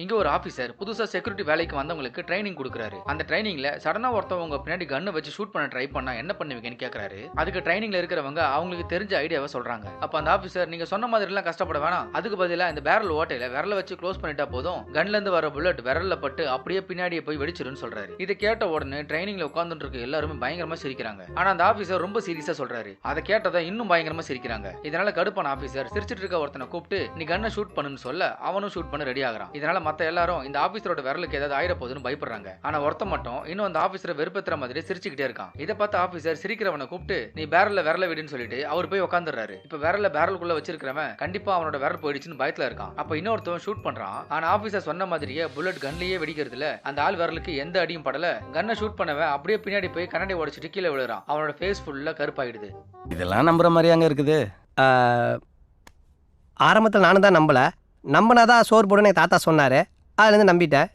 இங்க ஒரு ஆபீசர் புதுசா செக்யூரிட்டி வேலைக்கு வந்தவங்களுக்கு ட்ரைனிங் கொடுக்குறாரு. அந்த ட்ரைனிங்ல சடனா ஒருத்தவங்க பின்னாடி கன்னை வச்சு ஷூட் பண்ண ட்ரை பண்ணா என்ன பண்ணுவீங்கன்னு கேக்குறாரு. அதுக்கு ட்ரைனிங்ல இருக்கிறவங்க அவங்களுக்கு தெரிஞ்ச ஐடியாவை சொல்றாங்க. அப்ப அந்த ஆபீசர் நீங்க சொன்ன மாதிரி எல்லாம் கஷ்டப்பட வேணாம், அதுக்கு பதிலா இந்த பேரல் ஓட்டையில விரல வச்சு க்ளோஸ் பண்ணிட்டா போதும், கன்ல இருந்து வர புல்லட் விரல்ல பட்டு அப்படியே பின்னாடியே போய் வெடிச்சிருன்னு சொல்றாரு. இதை கேட்ட உடனே ட்ரைனிங்ல உட்கார்ந்துட்டு இருக்க எல்லாருமே பயங்கரமா சிரிக்கிறாங்க. ஆனா அந்த ஆபீசர் ரொம்ப சீரியஸா சொல்றாரு. அதை கேட்டதை இன்னும் பயங்கரமா சிரிக்கிறாங்க. இதனால கடுப்பான ஆபீசர் சிரிச்சிட்டு இருக்க ஒருத்தனை கூப்பிட்டு நீ கன்னை ஷூட் பண்ணுன்னு சொல்ல அவனும் ஷூட் பண்ண ரெடி ஆகுறான். இதனால மத்த எல்லாரும் இந்த ஆபீசரோட விரலுக்கு ஏதாவது ஆயிட போகுதுன்னு பயப்படுறாங்க. ஆனா ஒருத்த மட்டும் இன்னும் அந்த ஆபீசரை வெறுப்பேத்துற மாதிரி சிரிச்சுக்கிட்டே இருக்கான். இதை பார்த்து ஆபீசர் சிரிக்கிறவனை கூப்பிட்டு நீ பேரல்ல விரல விடுன்னு சொல்லிட்டு அவர் போய் உட்காந்துறாரு. இப்ப விரல்ல பேரலுக்குள்ள வச்சிருக்கிறவன் கண்டிப்பா அவனோட விரல் போயிடுச்சுன்னு பயத்துல இருக்கான். அப்ப இன்னொருத்தவன் ஷூட் பண்றான். ஆனா ஆபீசர் சொன்ன மாதிரியே புல்லட் கன்லயே வெடிக்கிறதுல அந்த ஆள் விரலுக்கு எந்த அடியும் படல. கன்னை ஷூட் பண்ணவன் அப்படியே பின்னாடி போய் கண்ணாடி உடைச்சிட்டு கீழே விழுறான். அவனோட ஃபேஸ் ஃபுல்லா கருப்பாயிடுது. இதெல்லாம் நம்புற மாதிரியாங்க இருக்குது? ஆரம்பத்தில் நானும் தான் நம்பலை. நம்பினாதான் சோறு போடுன்னு எங்கள் தாத்தா சொன்னார். அதுலேருந்து நம்பிட்டேன்.